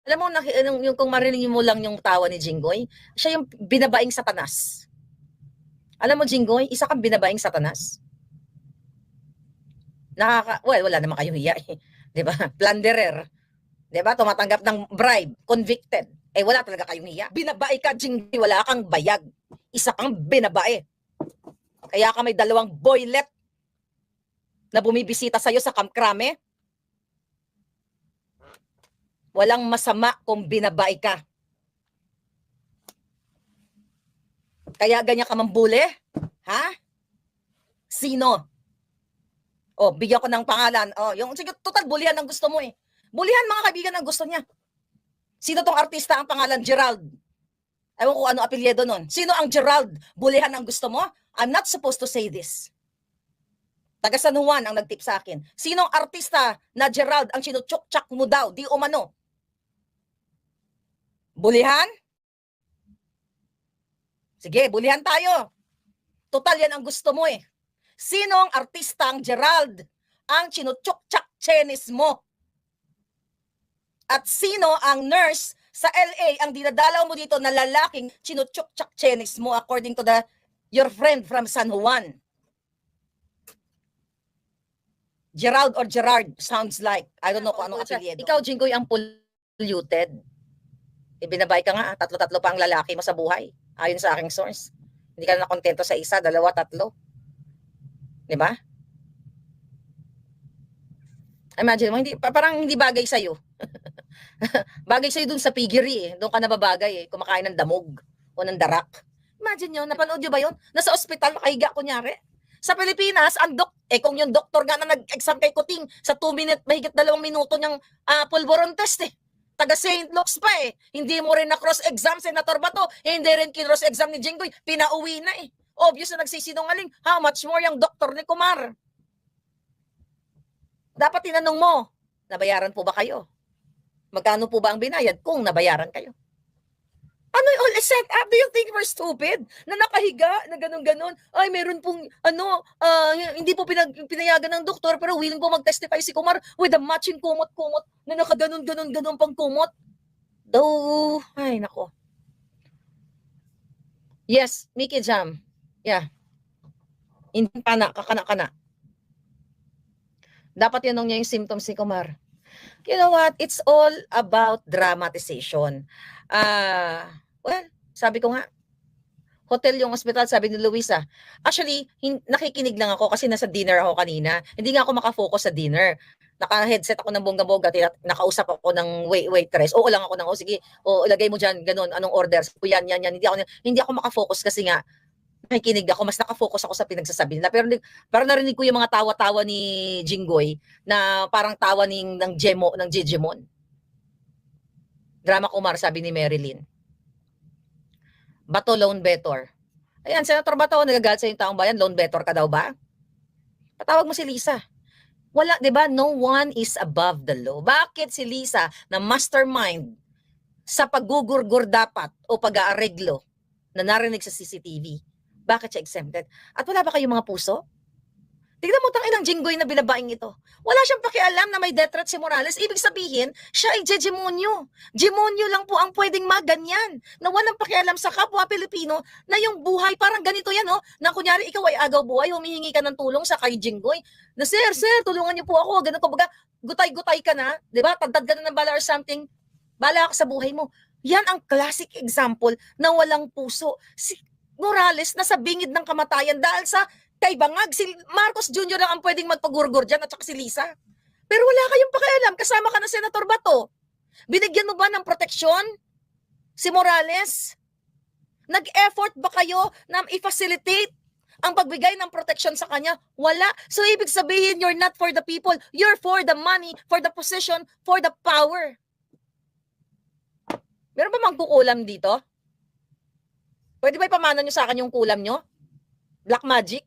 Alam mo, yung kung marinig mo lang yung tawa ni Jinggoy, siya yung binabaing satanas. Alam mo, Jinggoy, isa kang binabaing satanas. Well, wala naman kayong hiya eh. Di ba? Plunderer. Di ba? Tumatanggap ng bribe. Convicted. Eh, wala talaga kayong hiya. Binabae ka, Jinggoy, wala kang bayag. Isa kang binabae. Kaya ka may 2 boylet na bumibisita sa'yo sa Kamkrame. Walang masama kung binabae ka. Kaya ganyan ka mambuli? Ha? Sino? Oh, bigyan ko ng pangalan. Oh, yung sige, total bulihan ang gusto mo eh. Bulihan mga kaibigan ang gusto niya. Sino tong artista ang pangalan? Gerald. Ewan ko ano apelyido nun. Sino ang Gerald? Bulihan ang gusto mo? I'm not supposed to say this. Taga San Juan ang nagtip sa akin. Sinong artista na Gerald ang sinutsuk-tsak mo daw? Di umano. Bulihan? Sige, bulihan tayo. Total yan ang gusto mo eh. Sinong artistang Gerald ang chinutsuk-tsak chenis mo? At sino ang nurse sa LA ang dinadalaw mo dito na lalaking chinutsuk-tsak chenis mo according to your friend from San Juan? Gerald or Gerard sounds like. I don't know kung anong apelyido. Ikaw, Jinggoy, ang polluted. Ibinabay ka nga, 3 pa ang lalaki mo sa buhay. Ayon sa aking source. Hindi ka na kontento sa 1, 2, 3. Diba? Imagine mo, parang hindi bagay sa'yo. Bagay sa'yo dun sa piggery eh. Doon ka nababagay eh. Kumakain ng damog o ng darak. Imagine nyo, napanood nyo ba yun? Nasa ospital, nakahiga kunyari. Sa Pilipinas, kung yung doktor nga na nag-exam kay Kuting, sa 2 minute, mahigit 2 minuto niyang pulburon test eh. Taga St. Luke's pa eh. Hindi mo rin na cross-exam, Senator Bato. Hindi rin cross-exam ni Jinggoy. Pinauwi na eh. Obvious na nagsisinungaling. How much more yung doktor ni Kumar? Dapat tinanong mo, nabayaran po ba kayo? Magkano po ba ang binayad kung nabayaran kayo? Ano yung all is set up? Do you think we're stupid? Na nakahiga, na ganun-ganun. Ay, meron pong, hindi po pinayagan ng doktor, pero willing po mag-testify si Kumar with a matching kumot-kumot na nakaganon-ganon-ganon pang kumot. Though, ay, nako. Yes, Mickey Jam. Yeah. Hindi kakana. Dapat yanong niya yung symptoms ni Kumar. You know what? It's all about dramatization. Well, sabi ko nga, hotel yung hospital, sabi ni Luisa. Actually, nakikinig lang ako kasi nasa dinner ako kanina. Hindi nga ako makafocus sa dinner. Naka-headset ako ng bongga-bongga, nakausap ako ng waitress. Oo lang ako ng, sige, ilagay mo dyan, ganun, anong order? Yan. Hindi ako makafocus kasi nga, nakikinig ako, mas nakafocus ako sa pinagsasabi nila. Pero parang narinig ko yung mga tawa-tawa ni Jinggoy na parang tawa ng Jejemon. Drama Kumar, sabi ni Marilyn. Bato, lone better. Ayan, Senator Bato, nagagalit sa yung taong bayan, lone better ka daw ba? Patawag mo si Lisa. Wala, di ba? No one is above the law. Bakit si Lisa na mastermind sa paggugurgur dapat o pag-aareglo na narinig sa CCTV? Bakit siya exempted? At wala ba kayong mga puso? Tignan mo tang ilang Jinggoy na binabaing ito. Wala siyang pakialam na may death threat si Morales. Ibig sabihin, siya ay demonyo. Demonyo lang po ang pwedeng maganyan. Na walang pakialam sa kapwa Pilipino na yung buhay parang ganito yan, oh. Na kunyari ikaw ay agaw buhay, humihingi ka ng tulong sa kay Jinggoy. Na sir, tulungan niyo po ako. Ganun ko baga, gutay-gutay ka na. Diba? Tagtad ka na ng bala or something. Bala ka sa buhay mo. Yan ang classic example na walang puso. Si Morales nasa bingid ng kamatayan dahil sa kay Bangag, si Marcos Jr. lang ang pwedeng magpagurgur dyan at saka si Lisa. Pero wala kayong pakialam, kasama ka ng Senator Bato. Binigyan mo ba ng proteksyon si Morales? Nag-effort ba kayo na i-facilitate ang pagbigay ng proteksyon sa kanya? Wala. So ibig sabihin, you're not for the people, you're for the money, for the position, for the power. Meron ba magkukulam dito? Pwede ba ipamana nyo sa akin yung kulam nyo? Black magic?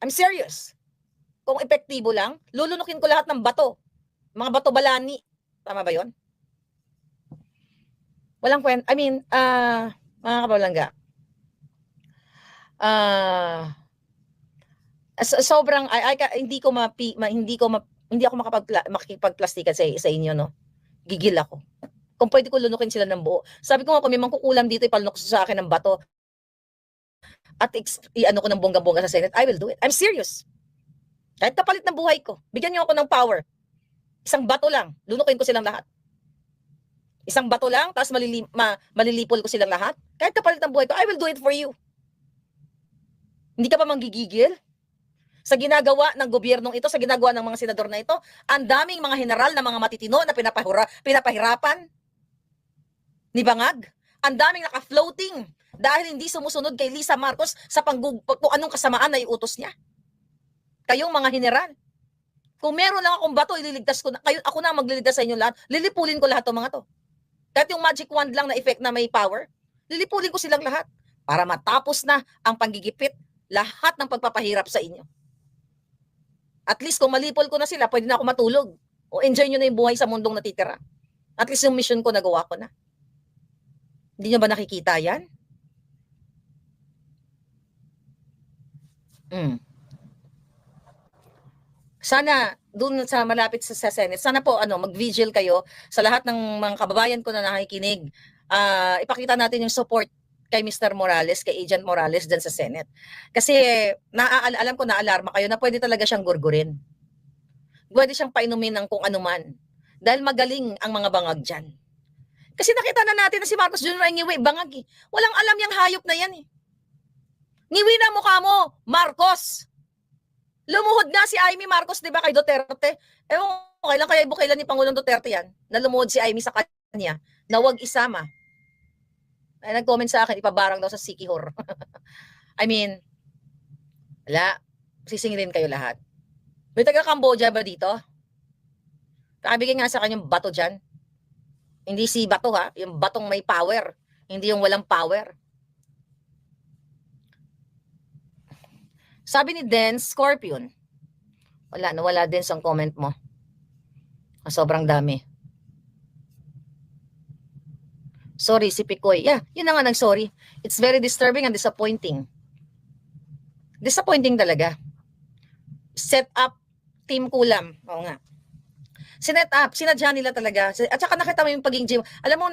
I'm serious. Kung epektibo lang, lulunukin ko lahat ng bato. Mga bato balani. Tama ba yon? Walang kwenta. I mean, mga kabalangga. Sobrang, hindi ako makipagplastikan sa inyo, no? Gigil ako. Kung pwede ko lunukin sila ng buo. Sabi ko nga, kung may mangkukulam dito, ipalunok sa akin ng bato at i-ano ko ng bongga-bongga sa Senate, I will do it. I'm serious. Kahit kapalit ng buhay ko, bigyan niyo ako ng power. Isang bato lang, lunukin ko silang lahat. Isang bato lang, tapos malilipol ko silang lahat. Kahit kapalit ng buhay ko, I will do it for you. Hindi ka pa manggigigil? Sa ginagawa ng gobyernong ito, sa ginagawa ng mga senador na ito, ang daming mga general na mga matitino na pinapahirapan ni Bangag. Ang daming naka-floating dahil hindi sumusunod kay Lisa Marcos sa kung anong kasamaan na iutos niya. Kayong mga general, kung meron lang akong bato, ililigtas ko na, ako na magliligtas sa inyo lahat, lilipulin ko lahat ng mga to. Kahit yung magic wand lang na effect na may power, lilipulin ko silang lahat para matapos na ang panggigipit, lahat ng pagpapahirap sa inyo. At least kung malipol ko na sila, pwede na ako matulog. O enjoy nyo na yung buhay sa mundong natitira. At least yung mission ko nagawa ko na. Hindi nyo ba nakikita yan? Sana doon sa malapit sa Senate, sana po mag-vigil kayo sa lahat ng mga kababayan ko na nakikinig. Ipakita natin yung support kay Mr. Morales, kay Agent Morales dyan sa Senate. Kasi alam ko na alarma kayo na pwede talaga siyang gurgurin. Pwede siyang painumin ng kung ano man. Dahil magaling ang mga bangag dyan. Kasi nakita na natin na si Marcos Jr. ay ngiwi, bangag eh. Walang alam yung hayop na yan eh. Ngiwi na mukha mo, Marcos! Lumuhod nga si Amy Marcos, di ba, kay Duterte? Kailan kaya ibukailan ni Pangulong Duterte yan? Na lumuhod si Amy sa kanya, na wag isama. Ay, nag-comment sa akin, ipabarang daw sa Sikihor. I mean, wala. Sisingilin kayo lahat. May taga-Cambodia ba dito? Pakabigay nga sa kanyang bato dyan. Hindi si bato ha, yung batong may power. Hindi yung walang power. Sabi ni Dance Scorpion. Nawala din sa comment mo. Sobrang dami. Sorry, si Picoy. Yeah, yun na nga nag-sorry. It's very disturbing and disappointing. Disappointing talaga. Set up, team kulam. Oo nga. Sinet up, sinadya nila talaga. At saka nakita mo yung pagiging Jim. Alam mo,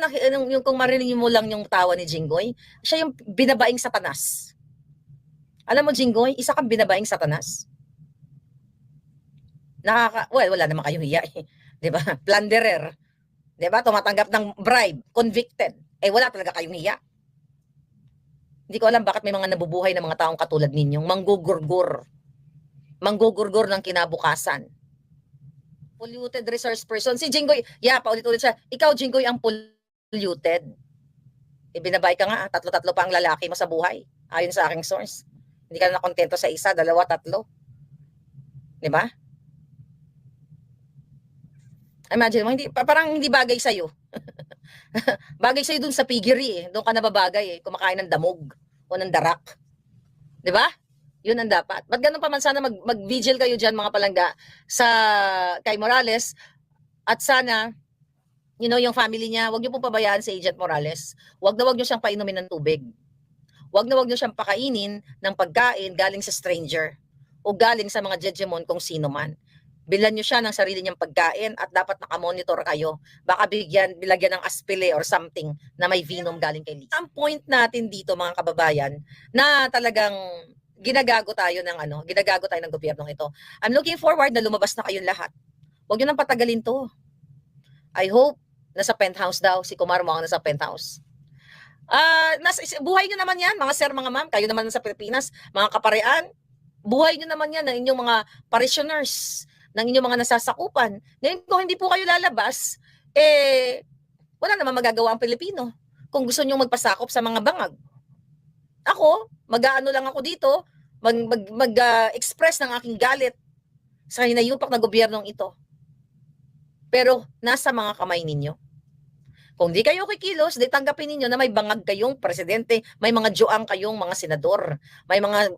yung kung marinig mo lang yung tawa ni Jinggoy, siya yung binabaing satanas. Alam mo, Jinggoy, isa kang binabaing satanas. Wala naman kayong hiya eh. Diba? Plunderer. Diba? Tumatanggap ng bribe. Convicted. Wala talaga kayong hiya. Hindi ko alam bakit may mga nabubuhay na mga taong katulad ninyong manggugurgur. Manggugurgur ng kinabukasan. Polluted resource person. Si Jinggoy, paulit-ulit siya. Ikaw, Jinggoy, ang polluted. Binabay ka nga, tatlo-tatlo pa ang lalaki mo sa buhay. Ayon sa aking source. Hindi ka na kontento sa isa, dalawa, tatlo. Di ba? Imagine mo, parang hindi bagay sa'yo. Bagay sa'yo dun sa piggery eh. Doon ka nababagay eh. Kumakain ng damog o ng darak. Di ba? Yun ang dapat. Ba't ganun pa man sana mag-vigil kayo dyan mga palangga kay Morales at sana yung family niya, wag niyo po pabayaan si Agent Morales. Wag niyo siyang painumin ng tubig. Wag niyo siyang pakainin ng pagkain galing sa stranger o galing sa mga jejemon kung sino man. Bilan niyo siya ng sarili niyang pagkain at dapat nakamonitor kayo. Baka bilagyan ng aspile or something na may venom galing kay Lisa. Ang point natin dito mga kababayan na talagang ginagago tayo ng gobyernong ito. I'm looking forward na lumabas na kayong lahat. Huwag niyo nang patagalin to. I hope nasa penthouse daw si Kumar mo nasa penthouse. Buhay nyo naman yan, mga sir, mga ma'am, kayo naman sa Pilipinas, mga kaparean, buhay nyo naman yan ng inyong mga parishioners, ng inyong mga nasasakupan. Ngayon, kung hindi po kayo lalabas, wala naman magagawa ang Pilipino kung gusto nyo magpasakop sa mga bangag. Ako, mag-aano lang ako dito, mag-express ng aking galit sa hinayupak na gobyernong ito. Pero nasa mga kamay ninyo. Kung di kayo kikilos, di tanggapin ninyo na may bangag kayong presidente, may mga joang kayong mga senador, may mga...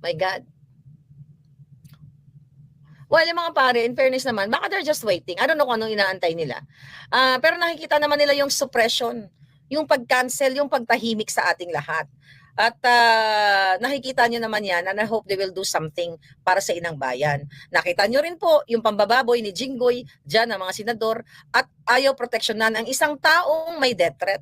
My God. Well, yung mga pare, in fairness naman, baka they're just waiting. I don't know kung anong inaantay nila. Pero nakikita naman nila yung suppression, yung pag-cancel, yung pagtahimik sa ating lahat. At nakikita nyo naman yan, and I hope they will do something para sa inang bayan. Nakita nyo rin po yung pambababoy ni Jinggoy, dyan ang mga senador, at ayaw proteksyonan ang isang taong may death threat.